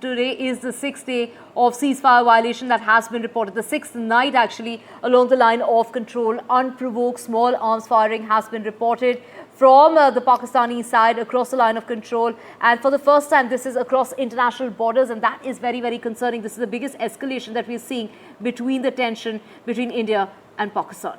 today is the 6th day of ceasefire violation that has been reported. The 6th night actually along the line of control. Unprovoked small arms firing has been reported from the Pakistani side across the line of control, and for the first time this is across international borders, and that is very, very concerning. This is the biggest escalation that we are seeing between the tension between India and Pakistan.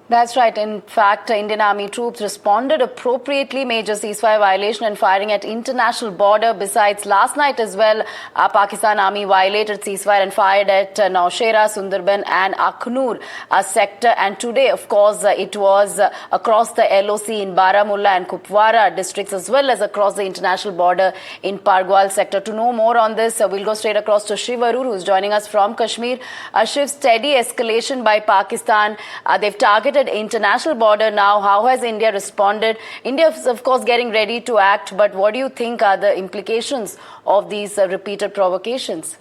That's right. In fact, Indian Army troops responded appropriately. Major ceasefire violation and firing at international border. Besides, last night as well, Pakistan Army violated ceasefire and fired at Nowshera, Sunderbani and Akhnoor sector. And today, of course, it was across the LOC in Baramulla and Kupwara districts, as well as across the international border in Pargawal sector. To know more on this, we'll go straight across to Shiv Arur, who's joining us from Kashmir. Shiv, steady escalation by Pakistan. They've targeted international border now. How has India responded? India is, of course, getting ready to act, but what do you think are the implications of these repeated provocations?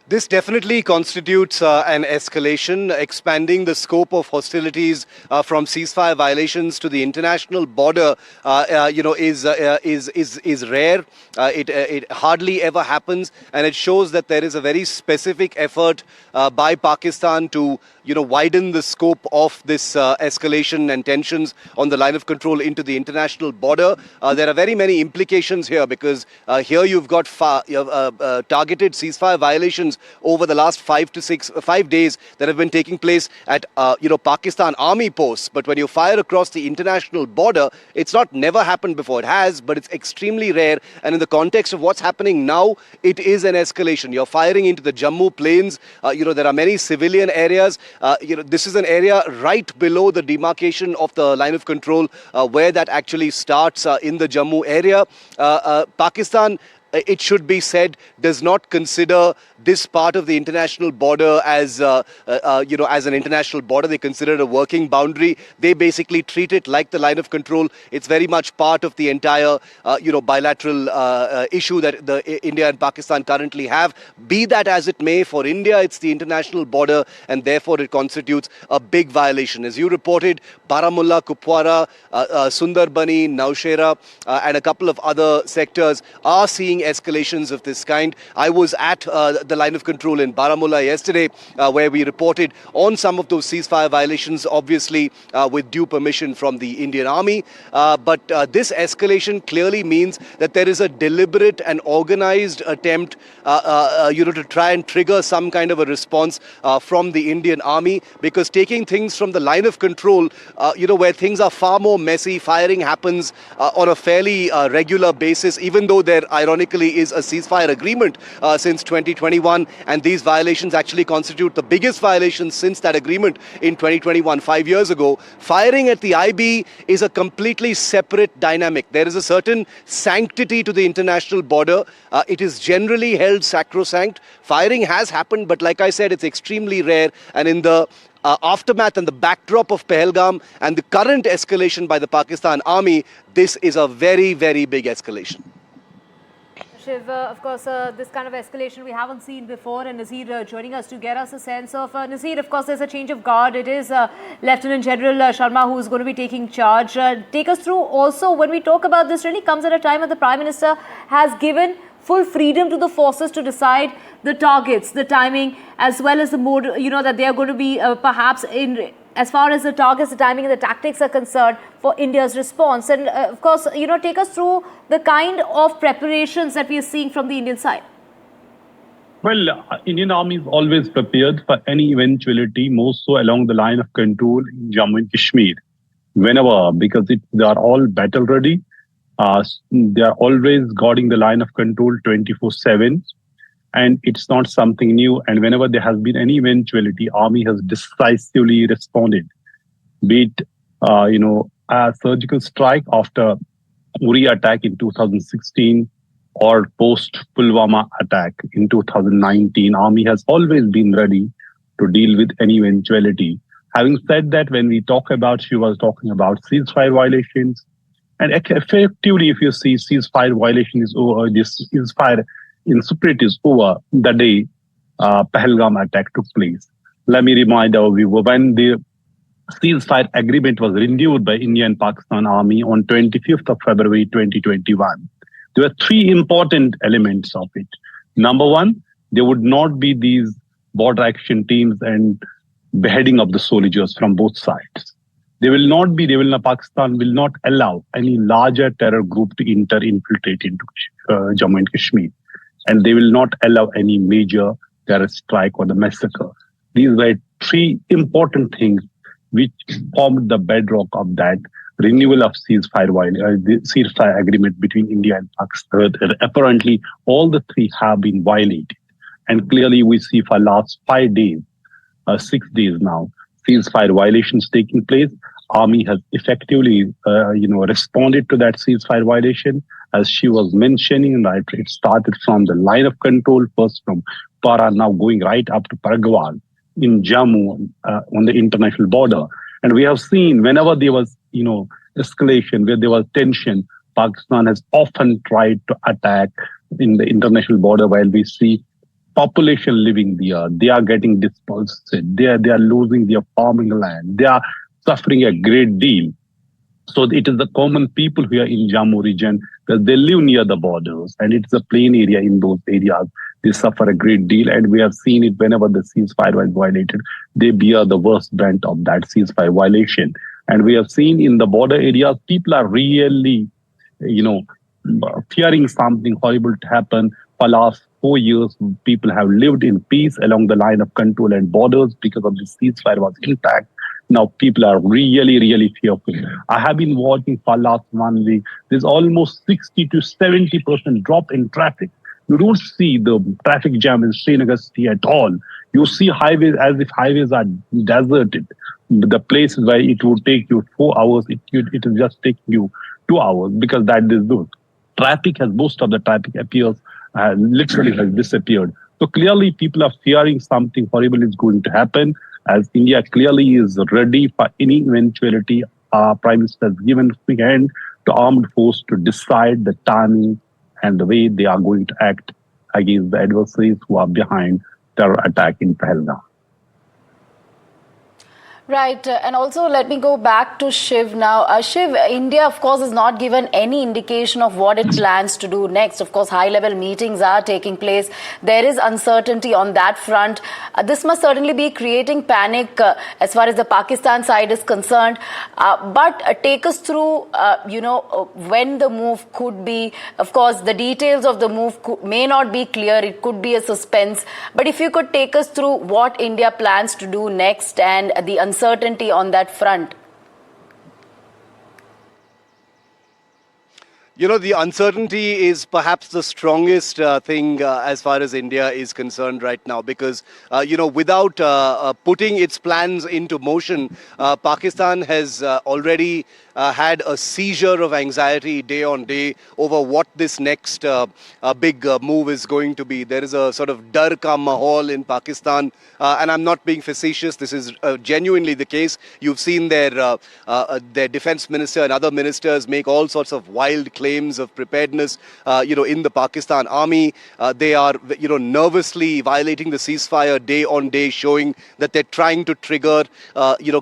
This definitely constitutes an escalation, expanding the scope of hostilities from ceasefire violations to the international border. Is rare. It hardly ever happens, and it shows that there is a very specific effort by Pakistan to widen the scope of this escalation and tensions on the line of control into the international border. There are very many implications here, because here you've got targeted ceasefire violations over the last 5 days that have been taking place at Pakistan army posts. But when you fire across the international border, it's not never happened before. It has, but it's extremely rare. And in the context of what's happening now, it is an escalation. You're firing into the Jammu plains. There are many civilian areas. This is an area right below the demarcation of the line of control, where that actually starts in the Jammu area. Pakistan, it should be said, does not consider this part of the international border as an international border. They consider it a working boundary. They basically treat it like the line of control. It's very much part of the entire bilateral issue that India and Pakistan currently have. Be that as it may, for India it's the international border, and therefore it constitutes a big violation. As you reported, Baramulla, Kupwara, Sunderbani, Nowshera and a couple of other sectors are seeing escalations of this kind. I was at the line of control in Baramulla yesterday, where we reported on some of those ceasefire violations, obviously with due permission from the Indian Army. But this escalation clearly means that there is a deliberate and organized attempt to try and trigger some kind of a response from the Indian Army, because taking things from the line of control, where things are far more messy, firing happens on a fairly regular basis, even though there ironically is a ceasefire agreement since 2021, and these violations actually constitute the biggest violations since that agreement in 2021, 5 years ago. Firing at the IB is a completely separate dynamic. There is a certain sanctity to the international border. It is generally held sacrosanct. Firing has happened, but like I said, it's extremely rare, and in the aftermath and the backdrop of Pahalgam and the current escalation by the Pakistan Army, this is a very, very big escalation. Shiv, of course, this kind of escalation we haven't seen before, and Nazir joining us to get us a sense of. Nazir, of course, there's a change of guard. It is Lieutenant General Sharma who is going to be taking charge. Take us through also, when we talk about this, really comes at a time when the Prime Minister has given full freedom to the forces to decide the targets, the timing, as well as the mode, that they are going to be perhaps in, as far as the targets, the timing and the tactics are concerned for India's response. And of course, take us through the kind of preparations that we are seeing from the Indian side. Well, Indian Army is always prepared for any eventuality, more so along the line of control in Jammu and Kashmir. Whenever, because they are all battle ready. They are always guarding the line of control 24/7. And it's not something new. And whenever there has been any eventuality, Army has decisively responded. Be it, a surgical strike after Uri attack in 2016 or post-Pulwama attack in 2019, Army has always been ready to deal with any eventuality. Having said that, when we talk about, she was talking about ceasefire violations. And effectively, if you see ceasefire violation is over, this ceasefire in spirit is over the day Pahalgam attack took place. Let me remind our viewer, when the ceasefire agreement was renewed by India and Pakistan Army on 25th of February 2021. There were three important elements of it. Number one, there would not be these border action teams and beheading of the soldiers from both sides. Pakistan will not allow any larger terror group to infiltrate into Jammu and Kashmir. And they will not allow any major terror strike or the massacre. These were three important things which formed the bedrock of that renewal of the ceasefire agreement between India and Pakistan. Apparently, all the three have been violated. And clearly, we see for last 5 days, 6 days now, ceasefire violations taking place. Army has effectively, responded to that ceasefire violation. As she was mentioning, right, it started from the line of control, first from Para, now going right up to Pargawal in Jammu on the international border. And we have seen whenever there was, escalation, where there was tension, Pakistan has often tried to attack in the international border, while we see population living there. They are getting dispersed. They are losing their farming land. They are suffering a great deal. So it is the common people who are in Jammu region, because they live near the borders, and it's a plain area. In those areas, they suffer a great deal, and we have seen it whenever the ceasefire was violated. They bear the worst brunt of that ceasefire violation. And we have seen in the border areas, people are really, fearing something horrible to happen. For last 4 years, people have lived in peace along the line of control and borders because of the ceasefire was intact. Now people are really, really fearful. I have been watching for last 1 week. There's almost 60 to 70% drop in traffic. You don't see the traffic jam in Srinagar city at all. You see highways as if highways are deserted. The places where it would take you 4 hours, it is just taking you 2 hours, because that is the traffic has, most of the traffic appears literally has disappeared. So clearly people are fearing something horrible is going to happen. As India clearly is ready for any eventuality, our Prime Minister has given free hand to armed force to decide the timing and the way they are going to act against the adversaries who are behind terror attack in Pahalgam. Right. And also, let me go back to Shiv now. Shiv, India, of course, has not given any indication of what it plans to do next. Of course, high-level meetings are taking place. There is uncertainty on that front. This must certainly be creating panic as far as the Pakistan side is concerned. But take us through, when the move could be. Of course, the details of the move may not be clear. It could be a suspense. But if you could take us through what India plans to do next and the uncertainty on that front. The uncertainty is perhaps the strongest thing as far as India is concerned right now, because, without putting its plans into motion, Pakistan has already had a seizure of anxiety day on day over what this next big move is going to be. There is a sort of dar ka mahal in Pakistan, and I'm not being facetious. This is genuinely the case. You've seen their defense minister and other ministers make all sorts of wild claims of preparedness, in the Pakistan army. They are, nervously violating the ceasefire day on day, showing that they're trying to trigger,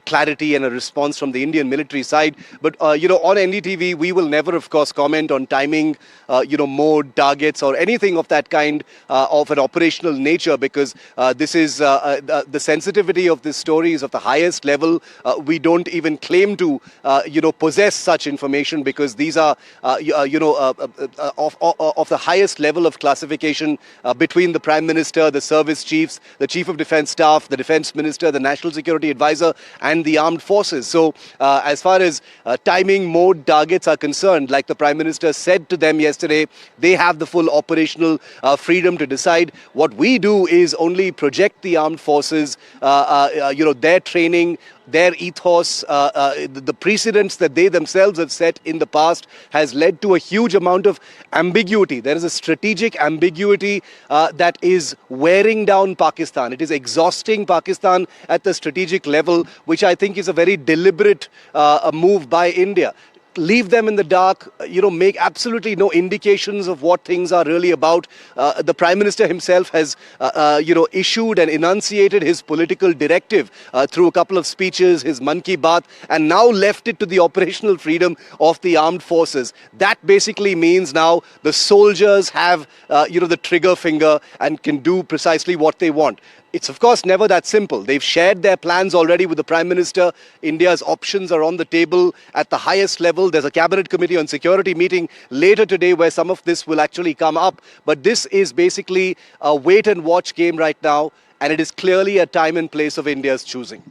clarity and a response from the Indian military side. But, on NDTV, we will never, of course, comment on timing, mode, targets or anything of that kind of an operational nature, because this is the sensitivity of this story is of the highest level. We don't even claim to, possess such information, because these are, of the highest level of classification between the Prime Minister, the service chiefs, the Chief of Defence Staff, the Defence Minister, the National Security Advisor and the armed forces. So as far as timing, mode, targets are concerned, like the Prime Minister said to them yesterday, they have the full operational freedom to decide. What we do is only project the armed forces, their training, their ethos, the precedents that they themselves have set in the past has led to a huge amount of ambiguity. There is a strategic ambiguity that is wearing down Pakistan. It is exhausting Pakistan at the strategic level, which I think is a very deliberate move by India. leave them in the dark, make absolutely no indications of what things are really about. The Prime Minister himself has, issued and enunciated his political directive through a couple of speeches, his Mann Ki Baat, and now left it to the operational freedom of the armed forces. That basically means now the soldiers have, the trigger finger and can do precisely what they want. It's of course never that simple. They've shared their plans already with the Prime Minister. India's options are on the table at the highest level. There's a Cabinet Committee on Security meeting later today where some of this will actually come up. But this is basically a wait and watch game right now, and it is clearly a time and place of India's choosing.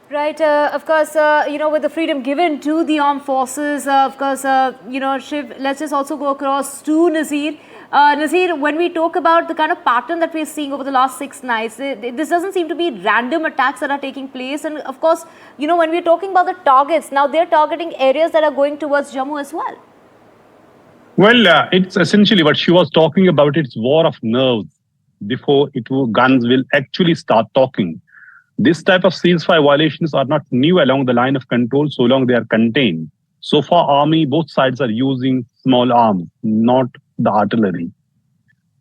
Right, of course, with the freedom given to the armed forces, of course, Shiv, let's just also go across to Nazir. Nazir, when we talk about the kind of pattern that we're seeing over the last 6 nights, this doesn't seem to be random attacks that are taking place. And of course, when we're talking about the targets, now they're targeting areas that are going towards Jammu as well. Well, it's essentially what she was talking about. It's war of nerves before guns will actually start talking. This type of ceasefire violations are not new along the line of control so long they are contained. So far, army, both sides are using small arms, not the artillery.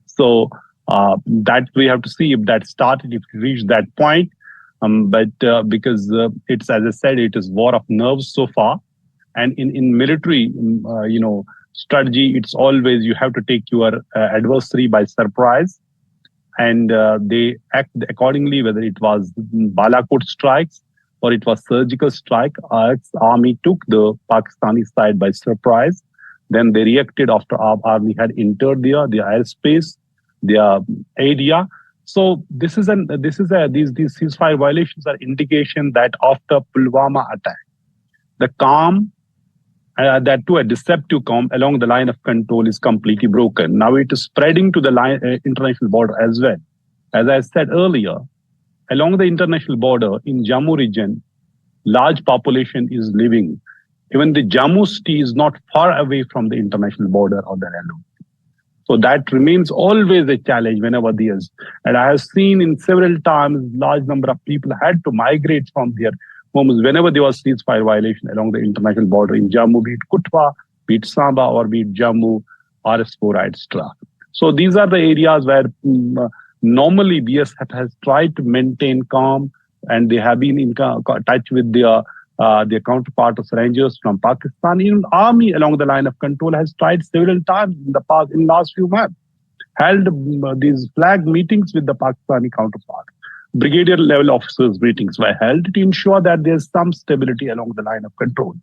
So that we have to see if that started, if it reached that point. But because it's, as I said, it is war of nerves so far. And in military, strategy, it's always you have to take your adversary by surprise. And they act accordingly, whether it was Balakot strikes or it was surgical strike. Our army took the Pakistani side by surprise. Then they reacted after our army had entered their airspace, their area. So these ceasefire violations are indication that after Pulwama attack, the calm, that too a deceptive calm along the line of control is completely broken. Now it is spreading to the international border as well. As I said earlier, along the international border in Jammu region, large population is living. Even the Jammu city is not far away from the international border or the railroad. So that remains always a challenge whenever there's. And I have seen in several times, large number of people had to migrate from their homes whenever there was ceasefire violation along the international border in Jammu, be it Kutwa, be it Samba, or be it Jammu, RS4, etc. So these are the areas where normally BSF has tried to maintain calm, and they have been in touch with their counterpart of rangers from Pakistan. Even army along the line of control has tried several times in the past, in last few months, held these flag meetings with the Pakistani counterpart. Brigadier level officers meetings were held to ensure that there's some stability along the line of control.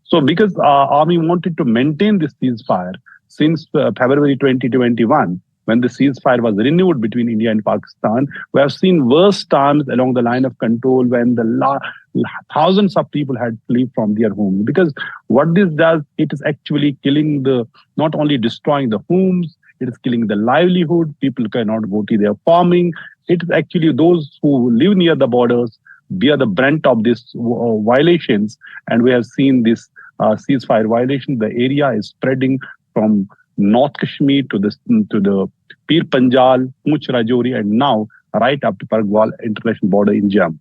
So because army wanted to maintain this ceasefire since February 2021, when the ceasefire was renewed between India and Pakistan, we have seen worse times along the line of control when the thousands of people had to flee from their homes. Because what this does, it is actually killing not only destroying the homes, it is killing the livelihood. People cannot go to their farming. It is actually those who live near the borders bear the brunt of these violations. And we have seen this ceasefire violation. The area is spreading from North Kashmir to the Pir Panjal, Pooch Rajouri, and now right up to Pargawal international border in Jammu.